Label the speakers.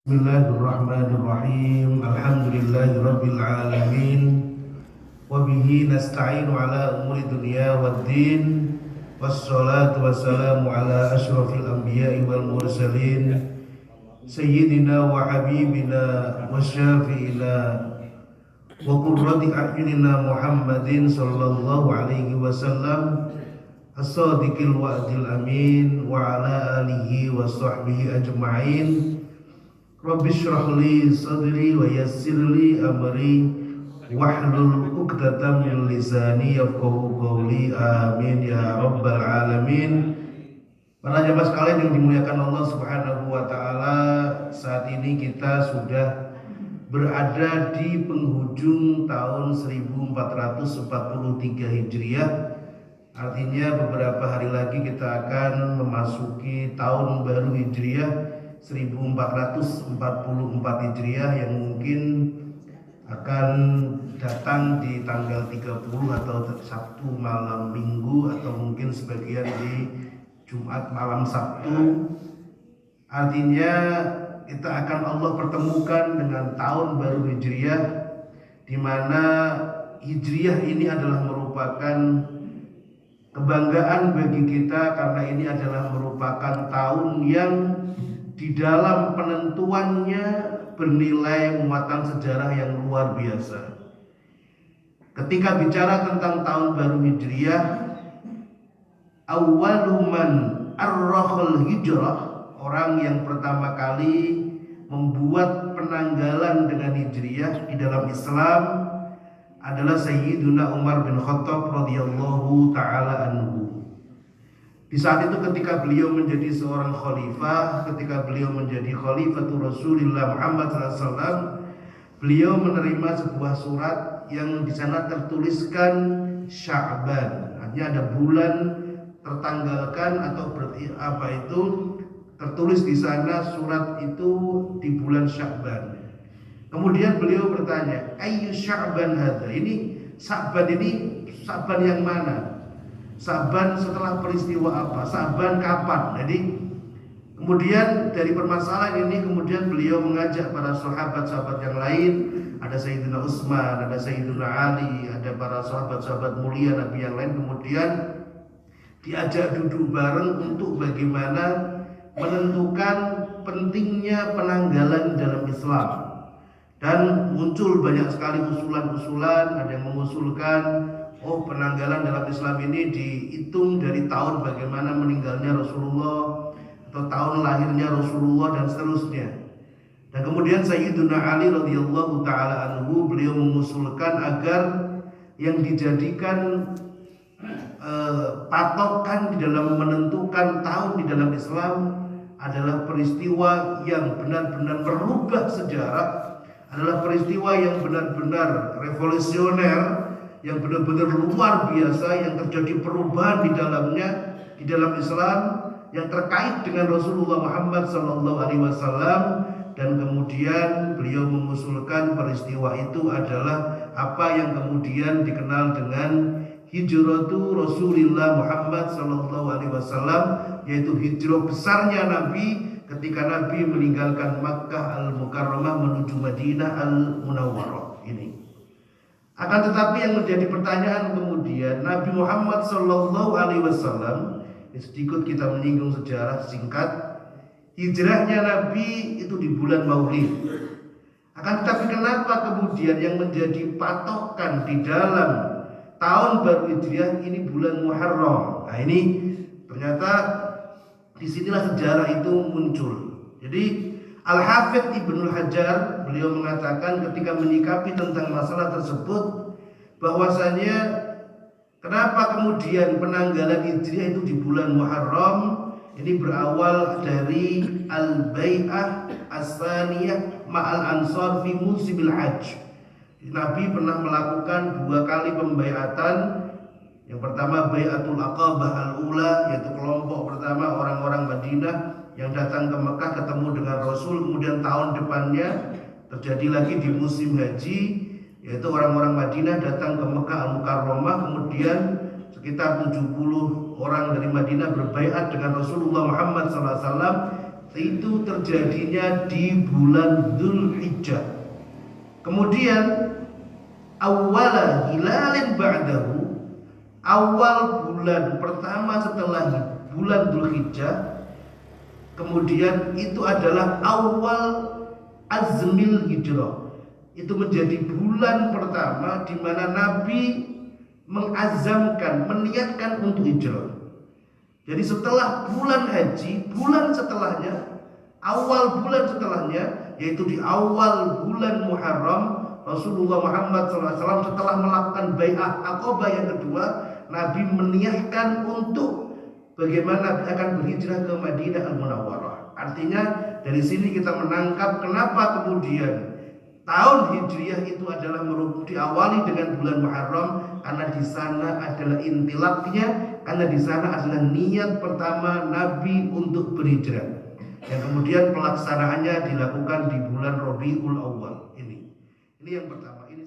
Speaker 1: Bismillahirrahmanirrahim. Alhamdulillahirabbil alamin. Wa bihi nasta'inu ala umuri dunya waddin. Wassalatu wassalamu ala asyrafil anbiya'i wal mursalin. Sayyidina wa habibina wa syafi'ina wa qurrati a'yunina Muhammadin sallallahu alaihi wasallam as-sadiqil wa'dil amin wa ala alihi wa sahbihi ajma'in. Rabbi shrah li sadri wa yassir li amri wahlul 'uqdatam min lisani yafqahu qawli. Amin ya rabbal alamin. Para jamaah sekalian yang dimuliakan Allah Subhanahu wa taala, saat ini kita sudah berada di penghujung tahun 1443 Hijriah. Artinya beberapa hari lagi kita akan memasuki tahun baru Hijriah 1444 Hijriah yang mungkin akan datang di tanggal 30 atau Sabtu malam Minggu, atau mungkin sebagian di Jumat malam Sabtu. Artinya kita akan Allah pertemukan dengan tahun baru Hijriah, di mana Hijriah ini adalah merupakan kebanggaan bagi kita karena ini adalah merupakan tahun yang di dalam penentuannya bernilai muatan sejarah yang luar biasa. Ketika bicara tentang tahun baru Hijriah, awwaluman arrakhal hijrah, orang yang pertama kali membuat penanggalan dengan Hijriah di dalam Islam adalah Sayyiduna Umar bin Khattab radhiyallahu taala anhu. Di saat itu ketika beliau menjadi seorang khalifah, ketika beliau menjadi khalifatul Rasulullah Muhammad SAW, beliau menerima sebuah surat yang di sana tertuliskan Sya'ban. Artinya ada bulan tertanggalkan atau tertulis di sana surat itu di bulan Sya'ban. Kemudian beliau bertanya, "Ayyu Sya'ban hadza?" Ini Sya'ban yang mana? Sya'ban setelah peristiwa apa? Sya'ban kapan? Jadi kemudian dari permasalahan ini kemudian beliau mengajak para sahabat-sahabat yang lain. Ada Sayyidina Utsman, ada Sayyidina Ali, ada para sahabat-sahabat mulia Nabi yang lain. Kemudian diajak duduk bareng untuk bagaimana menentukan pentingnya penanggalan dalam Islam. Dan muncul banyak sekali usulan-usulan. Ada yang mengusulkan, penanggalan dalam Islam ini dihitung dari tahun bagaimana meninggalnya Rasulullah atau tahun lahirnya Rasulullah dan seterusnya. Dan kemudian Sayyiduna Ali radhiyallahu taala anhu, beliau mengusulkan agar yang dijadikan patokan di dalam menentukan tahun di dalam Islam adalah peristiwa yang benar-benar merubah sejarah, adalah peristiwa yang benar-benar revolusioner, yang benar-benar luar biasa, yang terjadi perubahan di dalamnya, di dalam Islam, yang terkait dengan Rasulullah Muhammad SAW. Dan kemudian beliau mengusulkan peristiwa itu adalah apa yang kemudian dikenal dengan hijratu Rasulullah Muhammad SAW, yaitu hijrah besarnya Nabi ketika Nabi meninggalkan Makkah Al-Mukarramah menuju Madinah Al-Munawwarah ini. Akan tetapi yang menjadi pertanyaan kemudian, Nabi Muhammad SAW, sedikit kita menyinggung sejarah singkat, hijrahnya Nabi itu di bulan Maulid. Akan tetapi kenapa kemudian yang menjadi patokan di dalam tahun baru Hijriah ini bulan Muharram? Nah ini ternyata disinilah sejarah itu muncul. Jadi Al-Hafidz Ibnu Hajar beliau mengatakan ketika menyikapi tentang masalah tersebut, bahwasanya kenapa kemudian penanggalan Hijriah itu di bulan Muharram, ini berawal dari Al-Bai'ah As-Saniyah Ma'al Ansar fi musimil Hajj. Nabi pernah melakukan 2 kali pembaiatan. Yang pertama Bai'atul Aqabah Al-Ula, yaitu kelompok pertama orang-orang Madinah yang datang ke Mekah ketemu dengan Rasul. Kemudian tahun depannya terjadi lagi di musim haji, yaitu orang-orang Madinah datang ke Mekah Al-Mukarramah. Kemudian sekitar 70 orang dari Madinah berbaiat dengan Rasulullah Muhammad SAW itu terjadinya di bulan Dzulhijjah. Kemudian awwala hilalin ba'dahu, awal bulan pertama setelah bulan Dzulhijjah, kemudian itu adalah awal azmil hijrah. Itu menjadi bulan pertama di mana Nabi mengazamkan, meniatkan untuk hijrah. Jadi setelah bulan haji, bulan setelahnya, awal bulan setelahnya, yaitu di awal bulan Muharram, Rasulullah Muhammad SAW setelah melakukan bai'ah Aqabah yang kedua, Nabi meniatkan untuk bagaimana Nabi akan berhijrah ke Madinah Al-Munawwarah. Artinya dari sini kita menangkap kenapa kemudian tahun Hijriah itu adalah diawali dengan bulan Muharram, karena di sana adalah intilaknya, karena di sana adalah niat pertama Nabi untuk berhijrah. Yang kemudian pelaksanaannya dilakukan di bulan Rabiul Awal ini. Ini yang pertama. Ini